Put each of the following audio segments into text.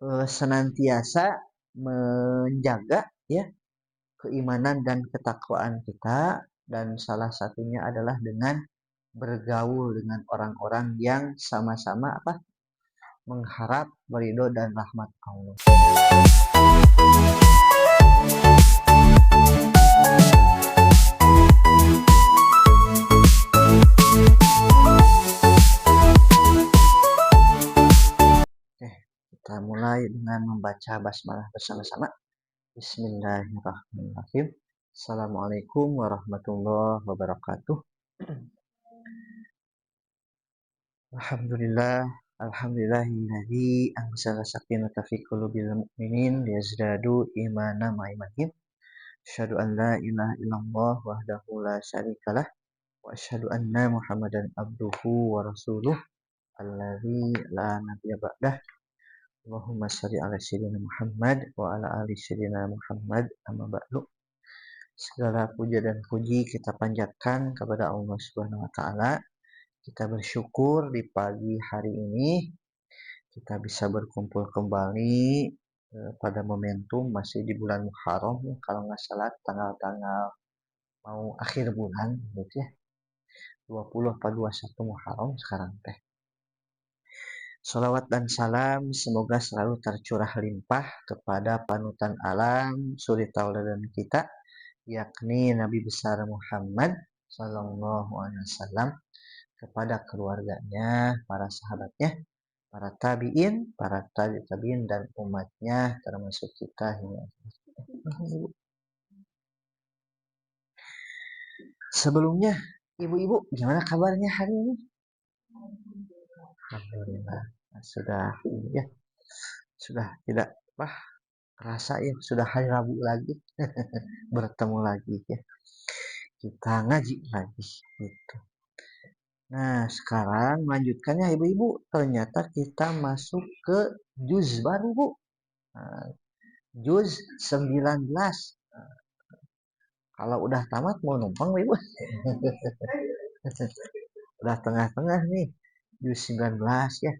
senantiasa menjaga ya keimanan dan ketakwaan kita, dan salah satunya adalah dengan bergaul dengan orang-orang yang sama-sama mengharap ridho dan rahmat Allah. Oke, kita mulai dengan membaca basmalah bersama-sama. Bismillahirrahmanirrahim. Assalamualaikum warahmatullahi wabarakatuh. Alhamdulillahilladzi anzala sakinata fi qulubil mu'minin liyazdadu imanan ma'a imanihim. Asyhadu an la ilaha illallah wahdahu la syarikalah wa asyhadu anna Muhammadan abduhu wa rasuluh alladzi la nabiyya ba'dah. Allahumma shalli ala sayyidina Muhammad wa ala ali sayyidina Muhammad, amma ba'du. Segala puja dan puji kita panjatkan kepada Allah Subhanahu wa taala. Kita bersyukur di pagi hari ini kita bisa berkumpul kembali pada momentum masih di bulan Muharram, kalau nggak salah tanggal-tanggal mau akhir bulan gitu ya, 20 atau 21 Muharram sekarang teh. Salawat dan salam semoga selalu tercurah limpah kepada panutan alam, suri tauladan kita, yakni Nabi besar Muhammad sallallahu alaihi wasallam, kepada keluarganya, para sahabatnya, para tabi'in, para tabi'in dan umatnya termasuk kita hingga. Sebelumnya, ibu-ibu gimana kabarnya hari ini? Alhamdulillah, sudah tidak terasa ya, sudah hari Rabu lagi bertemu lagi ya, kita ngaji lagi gitu. Nah, sekarang melanjutkannya ibu-ibu, ternyata kita masuk ke juz baru, Bu. Nah, juz 19. Kalau udah tamat mau numpang, ibu. Udah tengah-tengah nih, juz 19 ya.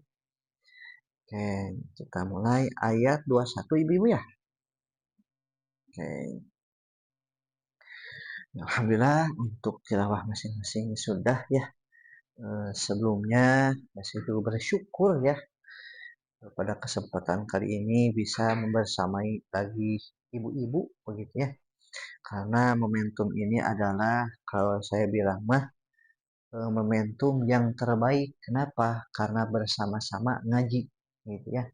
Oke, kita mulai ayat 21 ibu-ibu ya. Oke. Alhamdulillah untuk tilawah masing-masing sudah ya. Sebelumnya masih dulu bersyukur ya pada kesempatan kali ini bisa membersamai lagi ibu-ibu begitu ya, karena momentum ini adalah kalau saya bilang momentum yang terbaik. Kenapa? Karena bersama-sama ngaji gitu ya,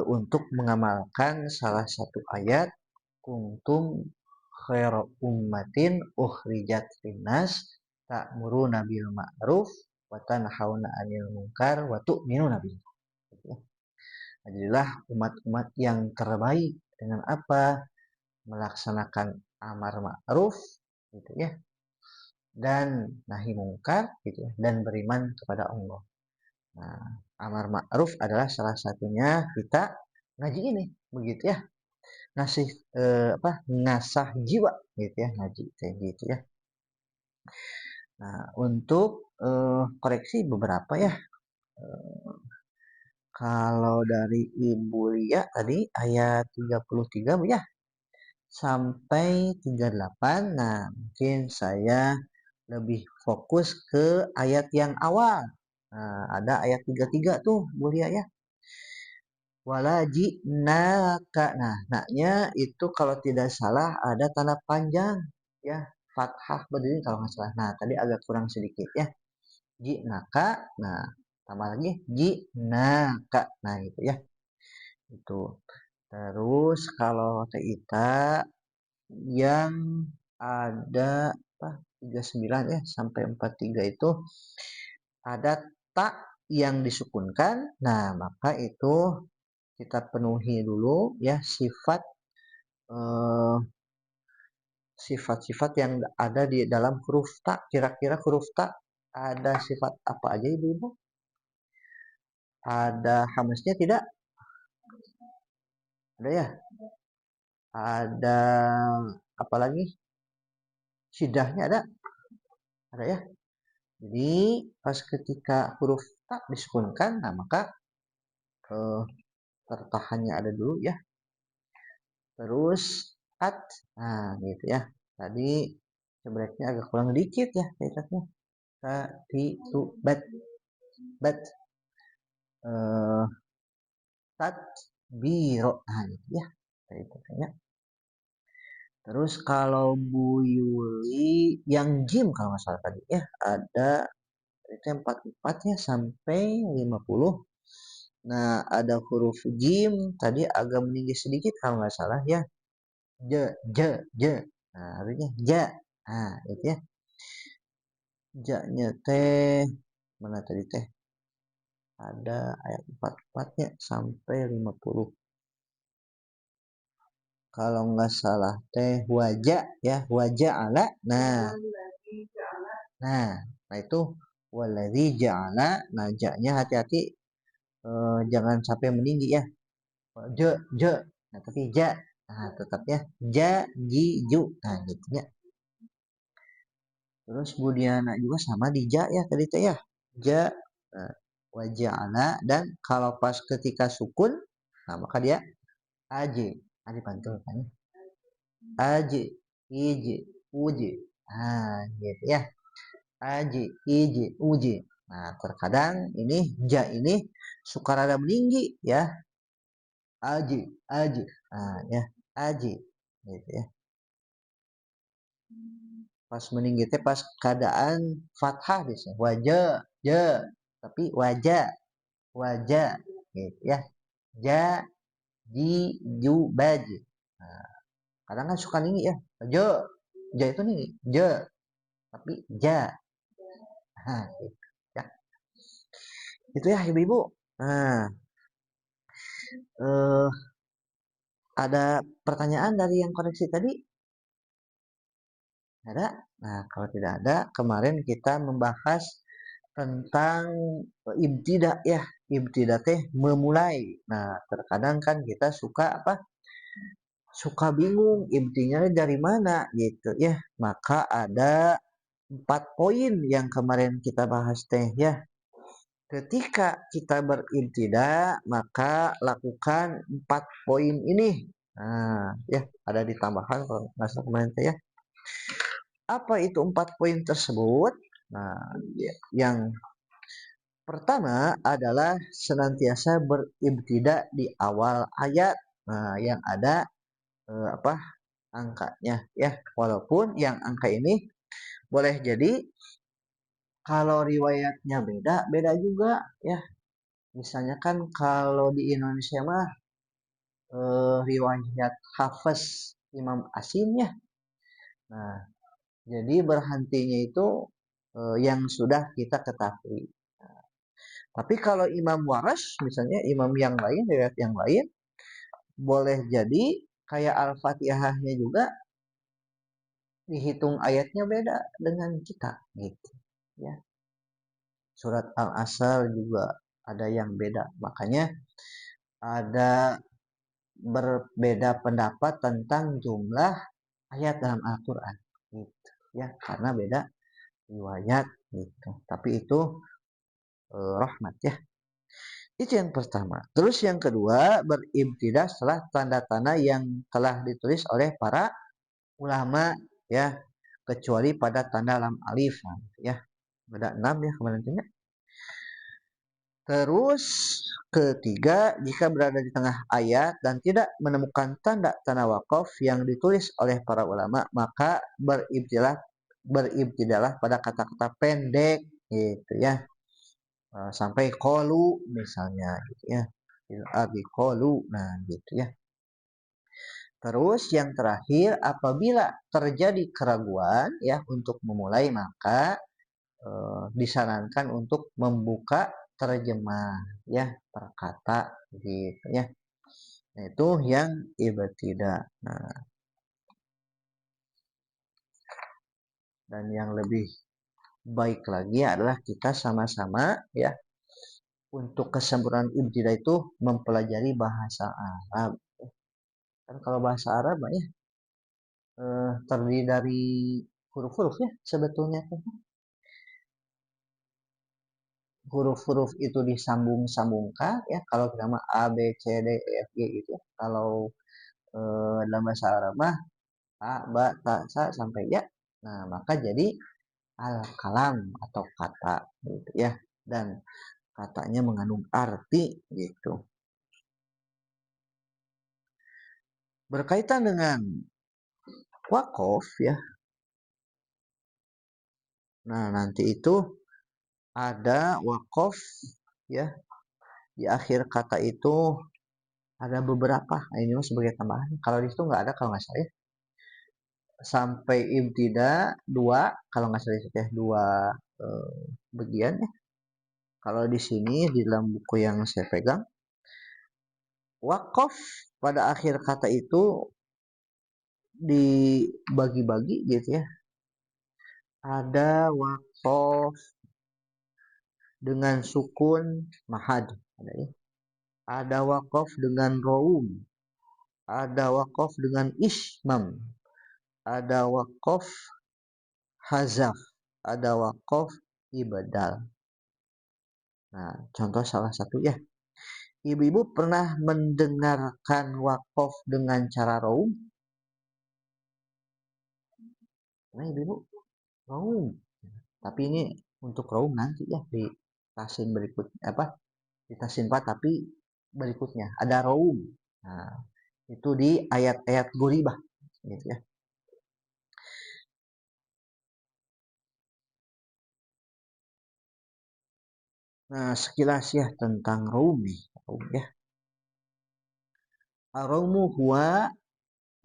untuk mengamalkan salah satu ayat kuntum khairu ummatin ukhrijat linnas ta'muruna bil ma'ruf wa tanhauna 'anil munkar wa tu'minuna billah. Jadilah umat-umat yang terbaik dengan apa? Melaksanakan amar ma'ruf gitu ya, dan nahi mungkar gitu ya, dan beriman kepada Allah. Nah, amar ma'ruf adalah salah satunya kita ngaji ini begitu ya. Ngasah jiwa gitu ya, ngaji kayak gitu ya. Nah, untuk koreksi beberapa ya. Kalau dari Ibu Lia tadi ayat 33 Bu ya, sampai 38. Nah, mungkin saya lebih fokus ke ayat yang awal. Nah, ada ayat 33 tuh Bu Lia ya. Walajinaka. Nah, naknya itu kalau tidak salah ada tanda panjang ya, fathah berdiri kalau nggak salah. Nah, tadi agak kurang sedikit ya. Jinaka. Nah, tambah lagi jinaka. Nah, itu ya. Itu. Terus kalau kita yang ada 39 ya sampai 43 itu ada tak yang disukunkan. Nah, maka itu kita penuhi dulu ya sifat-sifat yang ada di dalam huruf ta. Kira-kira huruf ta ada sifat apa aja ibu-ibu? Ada hamasnya tidak? Ada ya? Ada apa lagi? Sidahnya ada? Ada ya? Jadi pas ketika huruf ta disukunkan, nah maka tertahannya ada dulu ya. Terus at, nah gitu ya. Tadi sebenarnya agak kurang dikit ya kaitannya. Tadi itu bat eh tat biro, nah gitu ya. Itu ya. Terus kalau Bu Yuli yang gym kalau nggak salah tadi ya ada itu 44 ya sampai 50. Nah, ada huruf jim tadi agak meninggi sedikit kalau nggak salah ya. Je. Nah, artinya ja. Nah, itu ya. Ja-nya teh mana tadi teh? Ada ayat 44-nya sampai 50. Kalau nggak salah teh wajah ya, wajah ala. Nah itu waladzi ja'ala. Nah, ja-nya hati-hati jangan sampai meninggi ya. Je. Nah, tapi ja. Nah, tetap ya. Ja, ji, ju. Nah, gitu ya. Terus Budiana juga sama di ja ya tadi teh ya. Ja, nah, waja'ala. Dan kalau pas ketika sukun, nah maka dia aje. Ada pantul kan ya. Aje, ije, uje. Nah, gitu ya. Aje, ije, uje. Nah, terkadang ini ja ini suka rada meninggi ya. Aji. Nah, ya, aji. Gitu ya. Pas meninggi teh pas keadaan fathah di sini. Wajah, je. Tapi wajah. Gitu ya. Ja, ji, ju, baji. Nah, kadang kan suka tinggi ya. Je, ja itu tinggi. Je, tapi ja. Nah, gitu. Ya. Itu ya ibu-ibu. Nah, eh, ada pertanyaan dari yang koreksi tadi? Ada? Nah, kalau tidak ada, kemarin kita membahas tentang ibtida ya. Ibtida teh memulai. Nah, terkadang kan kita suka apa? Suka bingung ibtinya dari mana gitu ya. Maka ada 4 poin yang kemarin kita bahas teh ya. Ketika kita beribtida, maka lakukan 4 poin ini. Nah, ya ada ditambahan kalau nggak salah kemarin teh ya. Apa itu 4 poin tersebut? Nah, yang pertama adalah senantiasa beribtida di awal ayat. Nah, yang ada apa angkanya ya. Walaupun yang angka ini boleh jadi kalau riwayatnya beda juga ya. Misalnya kan kalau di Indonesia mah riwayat Hafiz Imam Asim ya. Nah, jadi berhentinya itu yang sudah kita ketahui. Tapi kalau imam waras, misalnya imam yang lain, riwayat yang lain, boleh jadi kayak Al-Fatihahnya juga dihitung ayatnya beda dengan kita, gitu. Ya, surat Al-Asr juga ada yang beda. Makanya ada berbeda pendapat tentang jumlah ayat dalam Al-Quran, gitu. Ya, karena beda riwayat, gitu. Tapi itu rahmat ya. Itu yang pertama. Terus yang kedua, beribtidah setelah tanda-tanda yang telah ditulis oleh para ulama ya, kecuali pada tanda lam alif ya. Ada 6 ya kemarin tanya. Terus ketiga, jika berada di tengah ayat dan tidak menemukan tanda-tanda wakaf yang ditulis oleh para ulama, maka beribtidahlah pada kata-kata pendek gitu ya. Sampai kolu misalnya gitu ya. Abi kolu, nah gitu ya. Terus yang terakhir, apabila terjadi keraguan ya untuk memulai, maka disarankan untuk membuka terjemah ya per kata gitu ya. Nah, itu yang ibtidah. Nah, dan yang lebih baik lagi adalah kita sama-sama ya untuk kesempurnaan ibtidah itu mempelajari bahasa Arab. Kan kalau bahasa Arab ya terdiri dari huruf-huruf ya sebetulnya. huruf-huruf itu disambung-sambungkan ya, kalau nama A B C D E F G gitu. Kalau dalam bahasa Arab mah A ba ta sa sampai ya. Nah, maka jadi al kalam atau kata gitu ya. Dan katanya mengandung arti gitu. Berkaitan dengan wakof ya. Nah, nanti itu ada wakof ya. Di akhir kata itu ada beberapa. Nah, ini sebagai tambahan. Kalau di situ nggak ada kalau nggak salah ya. Sampai ibtida dua, kalau nggak salah ya, dua bagian ya. Kalau di sini di dalam buku yang saya pegang, wakof pada akhir kata itu dibagi-bagi gitu ya. Ada wakof dengan sukun mahad, ada ya. Ada wakof dengan roum, ada wakof dengan ismam, ada wakof hazaf, ada wakof ibadal. Nah, contoh salah satu ya. Ibu-ibu pernah mendengarkan wakof dengan cara roum? Nah, ibu-ibu roum. Tapi ini untuk roum nanti ya di tasin berikut apa? Di tasin 4 tapi berikutnya ada roum. Nah, itu di ayat-ayat guribah gitu ya. Nah, sekilas ya tentang roum nih, roum ya. Ar-raumu huwa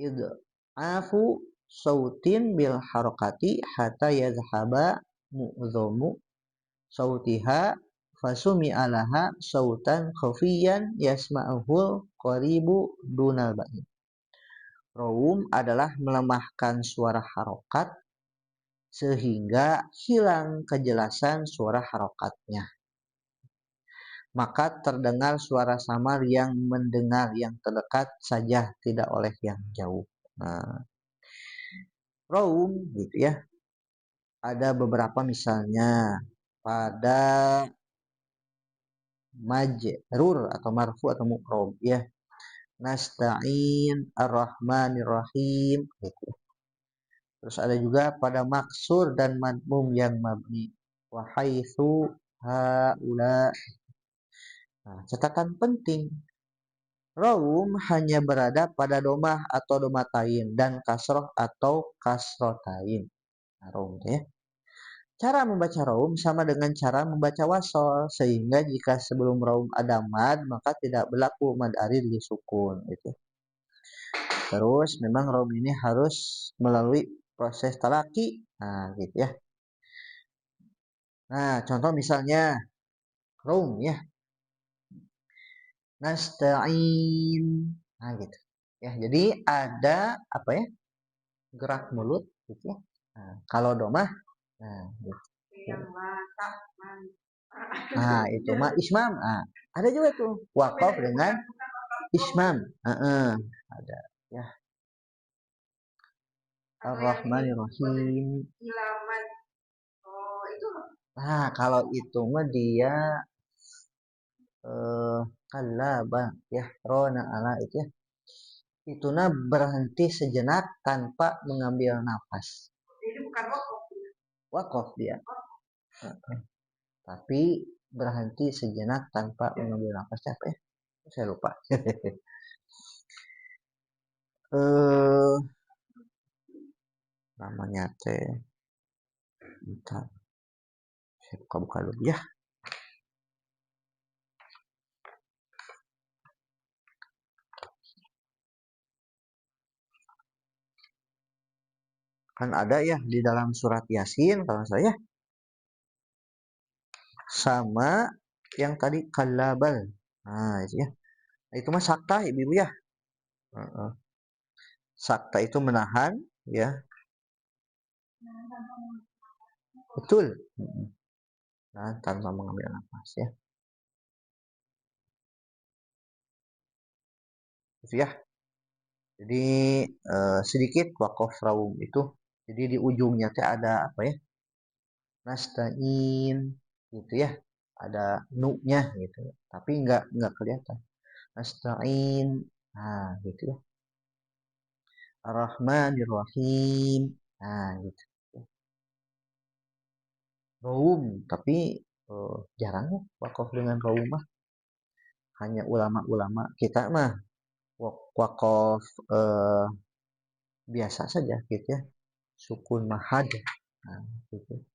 id'afu sautin bil harakati hatta yazhaba mu'dhamu sautiha fasumi alaha sautan khafiyan yasma'uhul qaribu dunal ba'id. Raum adalah melemahkan suara harokat sehingga hilang kejelasan suara harokatnya. Maka terdengar suara samar yang mendengar yang terdekat saja, tidak oleh yang jauh. Nah, raum gitu ya. Ada beberapa misalnya pada majrur atau marfu atau mu'rob ya. Nasta'in ar-Rahmanir Rahim gitu. Terus ada juga pada maksur dan madmum yang mabni. Wa haitsu haula. Nah, catatan penting. Raum hanya berada pada domah atau domatain dan kasroh atau kasrotain. Nah, raum ya. Cara membaca raum sama dengan cara membaca wasol, sehingga jika sebelum raum ada mad maka tidak berlaku mad arid di sukun itu. Terus memang raum ini harus melalui proses talaki. Nah, gitu ya. Nah, contoh misalnya raum ya. Nasta'in. Nah, gitu. Ya, jadi ada apa ya? Gerak mulut gitu ya. Nah, kalau domah nah, gitu. Nah, itu mah ismam. Nah, ada juga tuh wakaf dengan ismam. Ada ya. Ar-Rahmanir-Rahim. Nah, kalau itu mah dia kalaba ya, rona ala itu ya. Itu nah berhenti sejenak tanpa mengambil nafas. Ini bukan wakaf. Wakaf dia. Tapi berhenti sejenak tanpa mengambil nafas apa ya? Saya lupa. Namanya teh. Bentar. Saya buka-buka dulu ya. Kan ada ya di dalam surat Yasin kalau saya sama yang tadi kalabal. Nah, itu ya. Itu mah sakta ibu-ibu ya. Sakta itu menahan ya. Betul. Nah, tanpa mengambil nafas ya. Itu ya. Jadi sedikit wakof raum itu. Jadi di ujungnya teh ada apa ya? Nasta'in gitu ya. ada nu-nya gitu, tapi nggak kelihatan. Nasta'in, nah gitu ya. Ar-Rahmanir Rahim, nah gitu. Raum, tapi jarang ya wakaf dengan raum mah. Hanya ulama-ulama kita mah wakaf biasa saja gitu ya. Sukun mahad. Nah, gitu.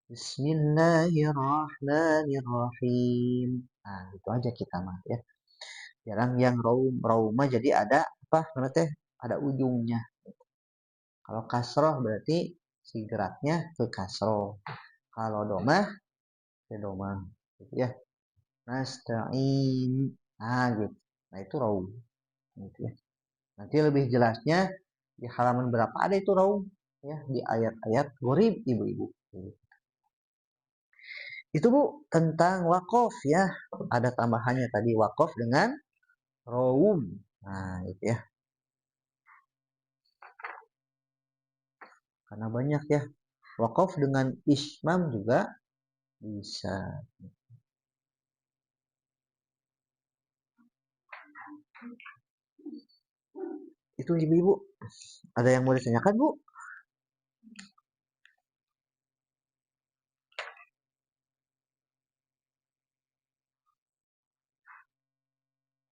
Bismillahirrahmanirrahim. Nah, itu aja kita mah ya. Jarang yang raum. Raum mah jadi ada apa namanya teh? Ada ujungnya. Kalau kasroh berarti si geraknya ke kasroh. Kalau domah ke domah. Gitu ya. Nasta'in. Nah, gitu. Nah, itu raum. Gitu ya. Nanti lebih jelasnya di halaman berapa ada itu raum ya di ayat-ayat gharib ibu-ibu. Itu Bu tentang wakaf ya. Ada tambahannya tadi wakaf dengan raum. Nah, itu ya. Karena banyak ya. Wakaf dengan ismam juga bisa. Itu ibu-ibu. Ada yang mau ditanyakan Bu?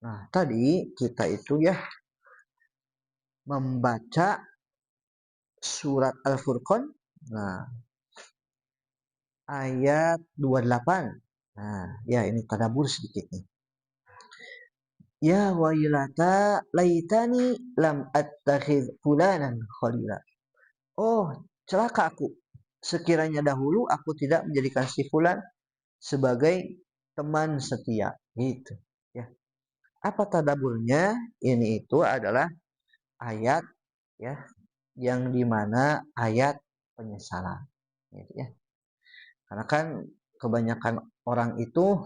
Nah, tadi kita itu ya membaca surat Al-Furqan. Nah, ayat 28. Nah, ya ini tadabbur sedikit nih. Ya wailata laitani lam attakhidh fulanan khalila. Oh, celaka aku. Sekiranya dahulu aku tidak menjadikan si fulan sebagai teman setia. Gitu. Ya. Apa tadaburnya? Ini itu adalah ayat ya yang dimana ayat penyesalan. Gitu ya. Karena kan kebanyakan orang itu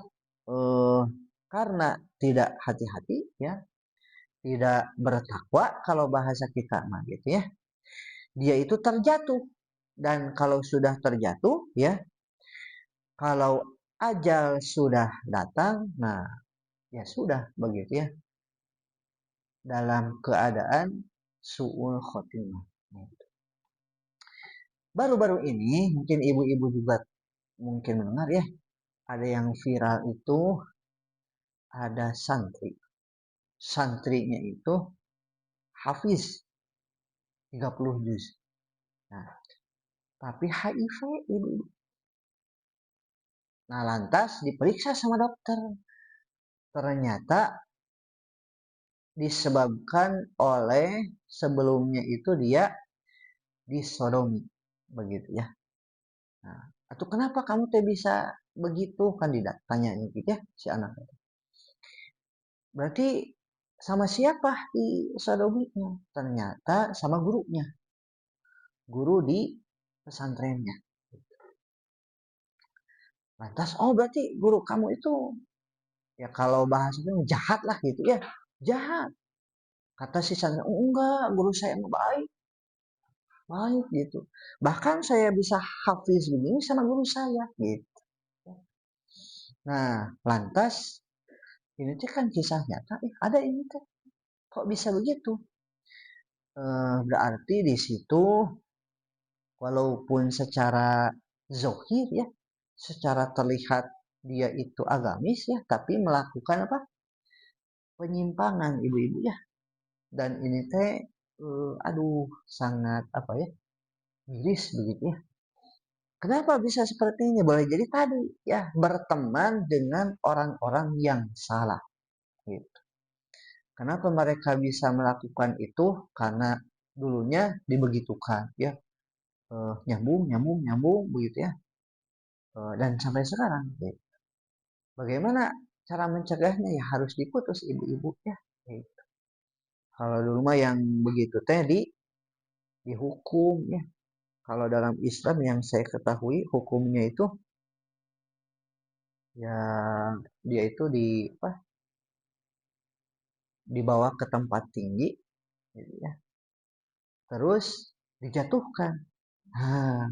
eh, karena tidak hati-hati ya, tidak bertakwa kalau bahasa kita mah gitu ya. Dia itu terjatuh dan kalau sudah terjatuh ya, kalau ajal sudah datang, nah ya sudah begitu ya. Dalam keadaan su'ul khotimah. Baru-baru ini mungkin ibu-ibu juga mungkin mendengar ya, ada yang viral itu ada santri. Santrinya itu hafiz 30 juz. Nah, tapi HIV ibu. Nah, lantas diperiksa sama dokter. Ternyata disebabkan oleh sebelumnya itu dia disodomi. Begitu ya. Nah, atau kenapa kamu teh bisa begitu kandidat? Tanyanya gitu ya si anak. Berarti sama siapa di sodominya? Ternyata sama gurunya. Guru di pesantrennya. Lantas, oh berarti guru kamu itu ya kalau bahasanya jahat lah gitu ya. Jahat. Kata si santri, oh, enggak, guru saya baik. Baik gitu. Bahkan saya bisa hafiz begini sama guru saya gitu. Nah, lantas ini tuh kan kisah nyata. Ada ini tuh. Kok bisa begitu? Berarti di situ walaupun secara zohir ya, secara terlihat dia itu agamis ya, tapi melakukan apa? Penyimpangan ibu-ibu ya. Dan ini teh, aduh sangat apa ya, miris begitu ya. Kenapa bisa seperti ini? Boleh jadi tadi ya berteman dengan orang-orang yang salah. Gitu. Kenapa mereka bisa melakukan itu? Karena dulunya dibegitukan ya, nyambung, nyambung, nyambung begitu ya. Dan sampai sekarang, gitu. Bagaimana cara mencegahnya ya harus diputus ibu-ibu ya. Gitu. Kalau dulu mah yang begitu teh dihukum ya. Kalau dalam Islam yang saya ketahui hukumnya itu ya dia itu apa, dibawa ke tempat tinggi gitu ya. Terus dijatuhkan.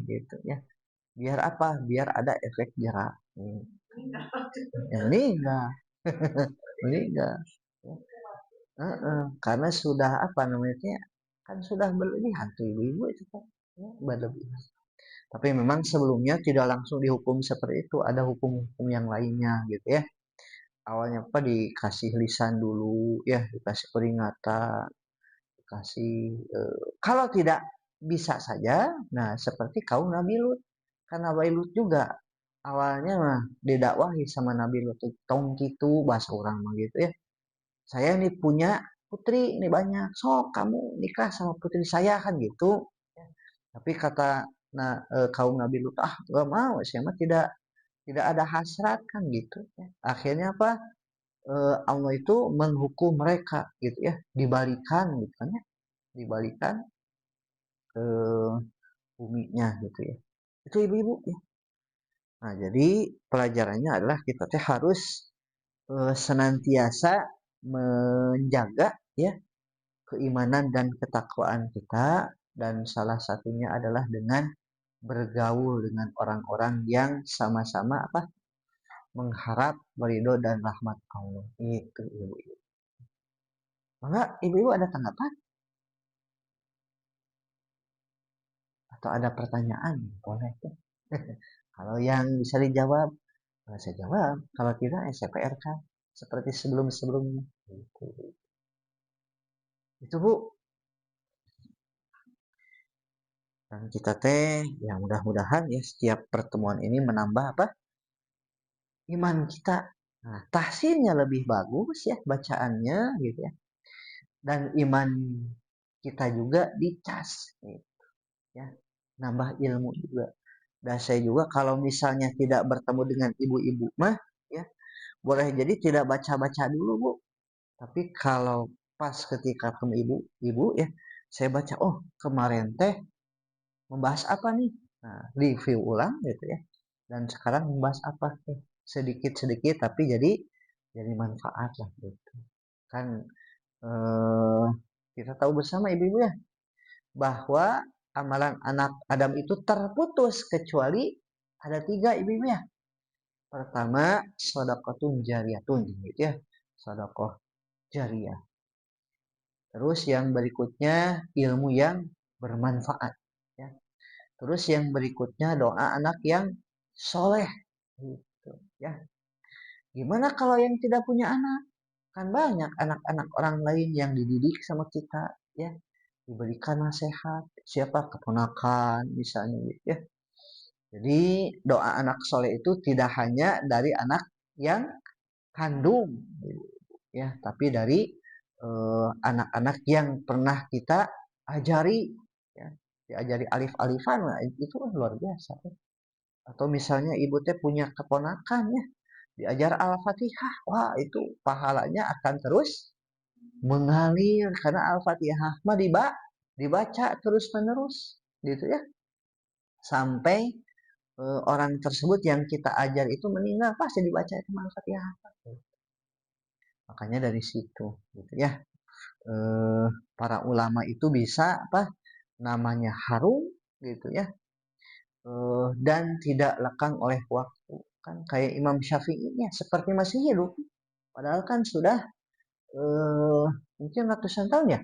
Gitu ya. Biar apa? Biar ada efek jerak. yang meninggal. Meninggal. Karena sudah apa namanya, kan sudah berlebihan tuh ibu-ibu itu kan, ya, berlebihan. Tapi memang sebelumnya tidak langsung dihukum seperti itu, ada hukum-hukum yang lainnya gitu ya. Awalnya apa, dikasih lisan dulu ya, dikasih peringatan, dikasih kalau tidak bisa saja, nah seperti kaum Nabi Lut. Karena Nabi Lut juga awalnya mah didakwahi sama Nabi Lut, tong gitu bahasa orang mah gitu ya. Saya nih punya putri nih banyak, so kamu nikah sama putri saya kan gitu. Tapi kata kaum Nabi Lut, ah gak mau, saya mah tidak ada hasrat kan gitu. Ya. Akhirnya apa? Allah itu menghukum mereka gitu ya, dibalikan gitu kan ya, dibalikan ke buminya gitu ya. Itu ibu-ibu ya. Nah, jadi pelajarannya adalah kita teh harus senantiasa menjaga ya keimanan dan ketakwaan kita, dan salah satunya adalah dengan bergaul dengan orang-orang yang sama-sama apa, mengharap ridho dan rahmat Allah. Itu ibu-ibu. Maka ibu-ibu ada tanggapan atau ada pertanyaan? Boleh tuh. Kalau yang bisa dijawab, saya jawab. Kalau tidak, saya PRK. Seperti sebelum-sebelumnya. Itu Bu. Dan kita teh, yang mudah-mudahan ya setiap pertemuan ini menambah apa? Iman kita. Nah, tahsinnya lebih bagus ya bacaannya gitu ya. Dan iman kita juga dicas gitu ya. Nambah ilmu juga. Dan saya juga kalau misalnya tidak bertemu dengan ibu-ibu mah ya, boleh jadi tidak baca-baca dulu Bu. Tapi kalau pas ketika ketemu ibu-ibu ya, saya baca, oh kemarin teh membahas apa nih? Nah, review ulang gitu ya. Dan sekarang membahas apa? Sedikit-sedikit tapi jadi manfaat lah gitu. Kan eh, kita tahu bersama ibu-ibu ya, bahwa amalan anak Adam itu terputus kecuali ada 3 ibu-ibu ya. Pertama, sedekahun jariyatun gitu ya. Sedekah jariyah. Terus yang berikutnya ilmu yang bermanfaat ya. Terus yang berikutnya doa anak yang soleh gitu ya. Gimana kalau yang tidak punya anak? Kan banyak anak-anak orang lain yang dididik sama kita ya, diberikan nasihat, siapa keponakan misalnya gitu ya. Jadi doa anak soleh itu tidak hanya dari anak yang kandung ya, tapi dari anak-anak yang pernah kita ajari ya, diajari alif-alifan, nah, itu kan luar biasa ya. Atau misalnya ibu teh punya keponakan ya, diajar Al-Fatihah, wah itu pahalanya akan terus mengalir karena Al-Fatihah mah dibaca terus menerus gitu ya, sampai orang tersebut yang kita ajar itu meninggal pasti dibaca itu Al-Fatihah. Makanya dari situ gitu ya, para ulama itu bisa apa namanya harum gitu ya, dan tidak lekang oleh waktu. Kan kayak Imam Syafi'i nya seperti masih hidup, padahal kan sudah eh, mungkin ratusan tahun ya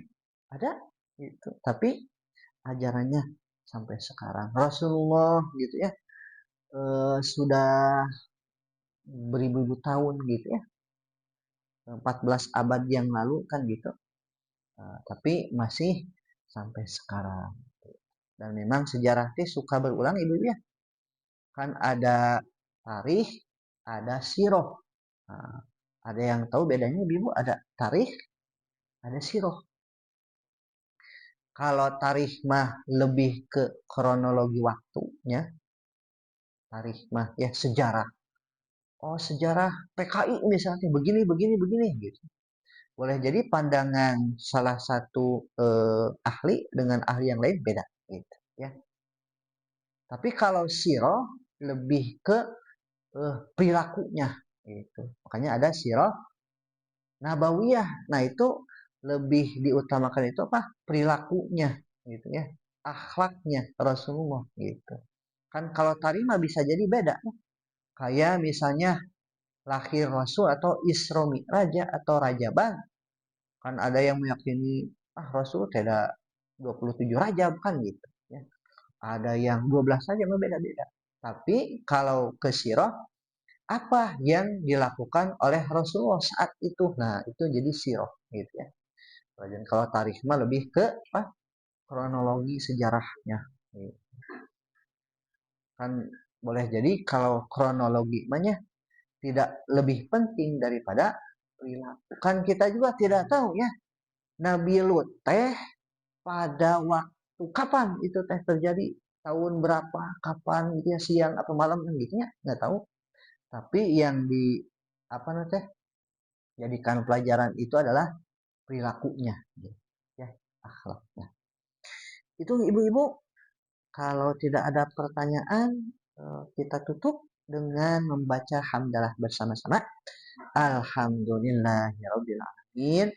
ada gitu, tapi ajarannya sampai sekarang. Rasulullah gitu ya, sudah beribu-ribu tahun gitu ya, 14 abad yang lalu kan gitu. Tapi masih sampai sekarang. Dan memang sejarah itu suka berulang ibu ya. Kan ada tarikh, ada siroh. Nah, ada yang tahu bedanya ibu? Ada tarikh, ada siroh. Kalau tarikh mah lebih ke kronologi waktunya, tarikh mah ya sejarah. Oh sejarah PKI misalnya begini begini begini gitu. Boleh jadi pandangan salah satu ahli dengan ahli yang lain beda gitu ya. Tapi kalau siro lebih ke perilakunya gitu. Makanya ada siro nabawiyah. Nah, itu lebih diutamakan itu apa? Perilakunya gitu ya. Akhlaknya Rasulullah gitu. Kan kalau tarima bisa jadi beda. Kayak misalnya lahir Rasul atau Isra Mi'raj atau Rajaban. Kan ada yang meyakini Rasul tidak 27 Rajab kan gitu ya. Ada yang 12 saja berbeda-beda. Tapi kalau ke sirah apa yang dilakukan oleh Rasulullah saat itu. Nah, itu jadi sirah gitu ya. Dan kalau tarikh mah lebih ke kronologi sejarahnya. Kan boleh jadi kalau kronologi mahnya tidak lebih penting daripada perilaku. Kan kita juga tidak tahu ya. Nabi Lut teh pada waktu kapan itu teh terjadi, tahun berapa, kapan gitu ya, siang atau malam kan gitu ya, nggak tahu. Tapi yang di apa teh jadikan pelajaran itu adalah perilakunya gitu ya, akhlaknya. Itu ibu-ibu, kalau tidak ada pertanyaan kita tutup dengan membaca hamdalah bersama-sama. Alhamdulillahirobbilalamin.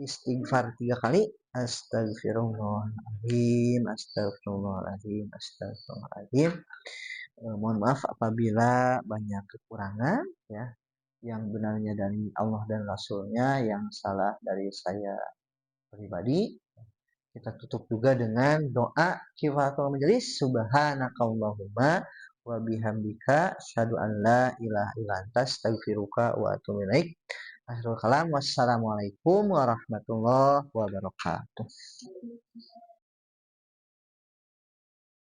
Istighfar 3 kali. Astagfirullahaladzim, astagfirullahaladzim, astagfirullahaladzim. Mohon maaf apabila banyak kekurangan ya. Yang benarnya dari Allah dan Rasulnya, yang salah dari saya pribadi. Kita tutup juga dengan doa kifaratul majelis. Subhanakallahumma wa bihamdika asyhadu an la ilaha illa anta astaghfiruka wa atubu ilaik. Akhirul kalam, wassalamualaikum warahmatullahi wabarakatuh.